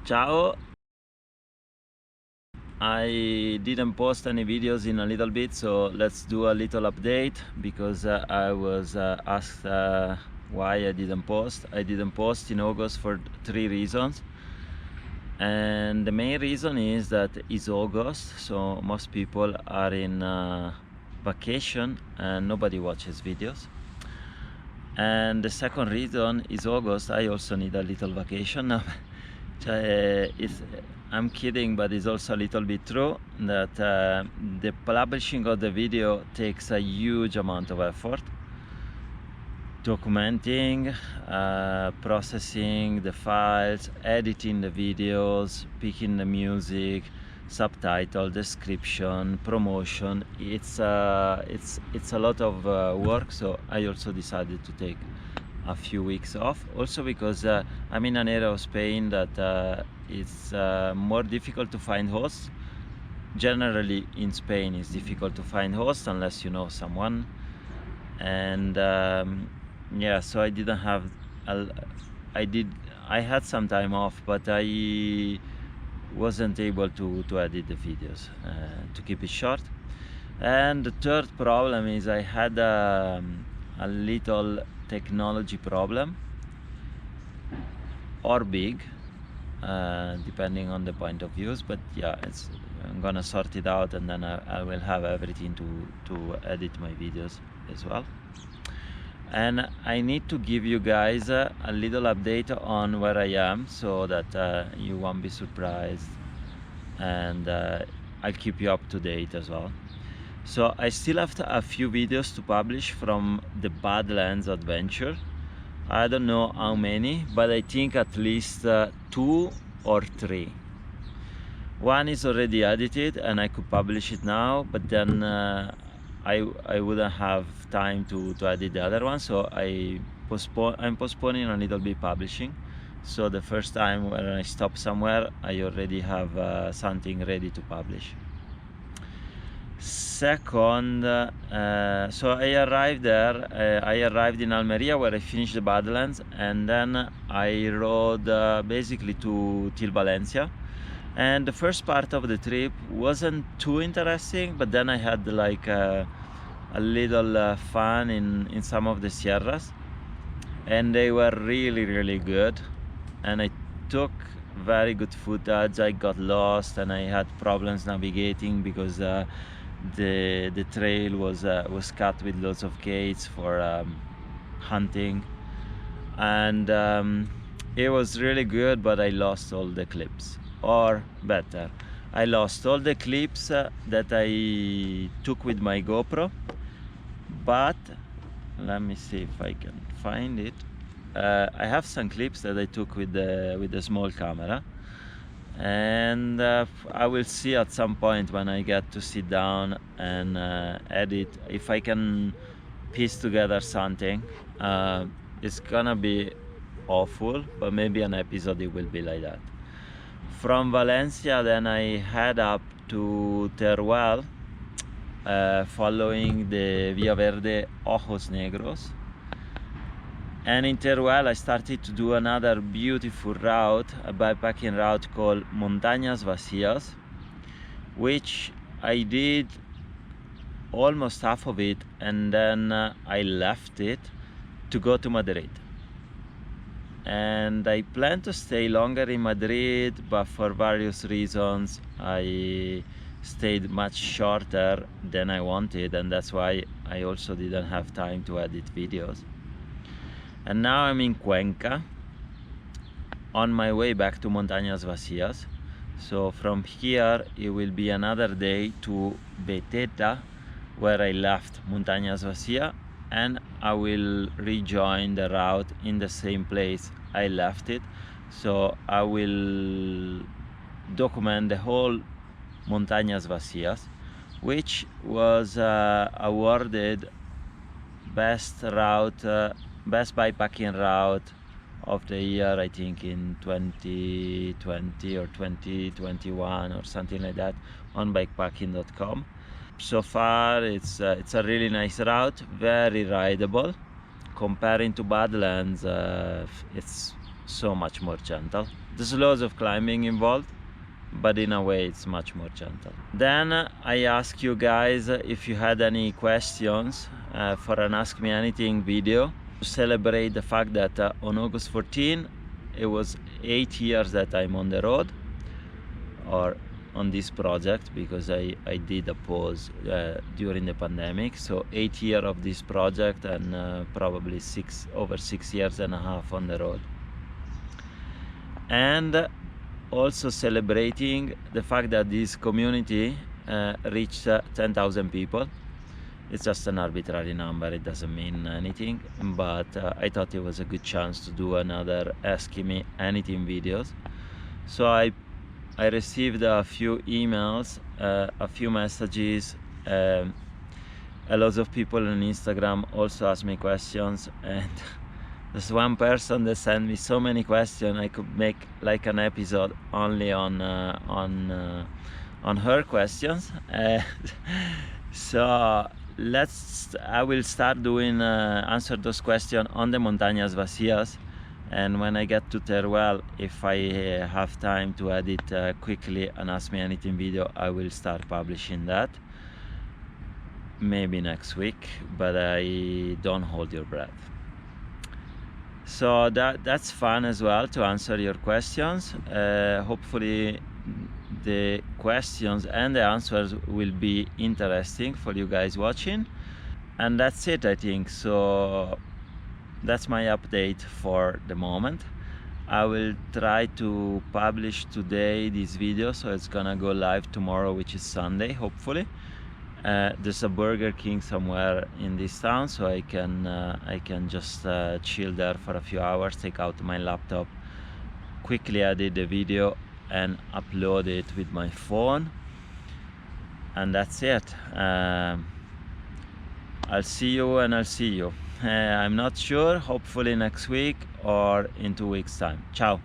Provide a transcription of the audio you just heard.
Ciao! I didn't post any videos in a little bit, so let's do a little update because I was asked why I didn't post. I didn't post in August for 3 reasons, and the main reason is that it's August, so most people are in vacation and nobody watches videos. And the second reason is August. I also need a little vacation now. I'm kidding, but it's also a little bit true that the publishing of the video takes a huge amount of effort. Documenting, processing the files, editing the videos, picking the music, subtitle, description, promotion. It's a lot of work, so I also decided to take a few weeks off, also because I'm in an area of Spain that it's more difficult to find hosts. Generally in Spain it's difficult to find hosts unless you know someone, and yeah, so I didn't have I had some time off, but I wasn't able to edit the videos, to keep it short. And the third problem is I had a little technology problem, or big, depending on the point of views, but yeah, I'm gonna sort it out, and then I will have everything to edit my videos as well. And I need to give you guys a little update on where I am, so that you won't be surprised, and I'll keep you up to date as well. So I still have a few videos to publish from the Badlands adventure. I don't know how many, but I think at least 2 or 3. One is already edited and I could publish it now, but then I wouldn't have time to edit the other one, so I'm postponing a little bit publishing. So the first time when I stop somewhere, I already have something ready to publish. Second, so I arrived there. I arrived in Almeria, where I finished the Badlands, and then I rode basically till Valencia. And the first part of the trip wasn't too interesting, but then I had like a little fun in some of the sierras, and they were really good, and I took very good footage. I got lost and I had problems navigating because the trail was cut with lots of gates for hunting, and it was really good, but I lost all the clips, or better, I lost all the clips that I took with my GoPro. But let me see if I can find it. I have some clips that I took with the small camera, and I will see at some point when I get to sit down and edit if I can piece together something. It's gonna be awful, but maybe an episode it will be like that. From Valencia, then I head up to Teruel, following the Via Verde Ojos Negros. And in Teruel I started to do another beautiful route, a bikepacking route called Montañas Vacías, which I did almost half of it, and then I left it to go to Madrid. And I plan to stay longer in Madrid, but for various reasons I stayed much shorter than I wanted, and that's why I also didn't have time to edit videos. And now I'm in Cuenca, on my way back to Montañas Vacías. So from here it will be another day to Beteta, where I left Montañas Vacías, and I will rejoin the route in the same place I left it. So I will document the whole Montañas Vacías, which was awarded best bikepacking route of the year, I think in 2020 or 2021 or something like that, on bikepacking.com. So far it's a really nice route, very rideable. Comparing to Badlands, it's so much more gentle. There's loads of climbing involved, but in a way it's much more gentle. Then I ask you guys if you had any questions for an Ask Me Anything video to celebrate the fact that on August 14 it was 8 years that I'm on the road, or on this project, because I did a pause during the pandemic. So 8 years of this project, and probably over 6.5 years on the road. And also celebrating the fact that this community reached 10,000 people. It's just an arbitrary number, it doesn't mean anything, but I thought it was a good chance to do another Ask Me Anything videos. So I received a few emails, a few messages, a lot of people on Instagram also asked me questions, and there's one person that sent me so many questions I could make like an episode only on her questions. So I will start doing answer those questions on the Montañas Vacías, and when I get to Teruel, if I have time to edit quickly an Ask Me Anything video, I will start publishing that maybe next week, but I don't hold your breath. So that's fun as well, to answer your questions. Hopefully the questions and the answers will be interesting for you guys watching. And that's it, I think. So that's my update for the moment. I will try to publish today this video, so it's gonna go live tomorrow, which is Sunday, hopefully. There's a Burger King somewhere in this town, so I can just chill there for a few hours, take out my laptop, quickly edit the video and upload it with my phone, and that's it. I'll see you and I'll see you. I'm not sure, hopefully next week or in 2 weeks time. Ciao.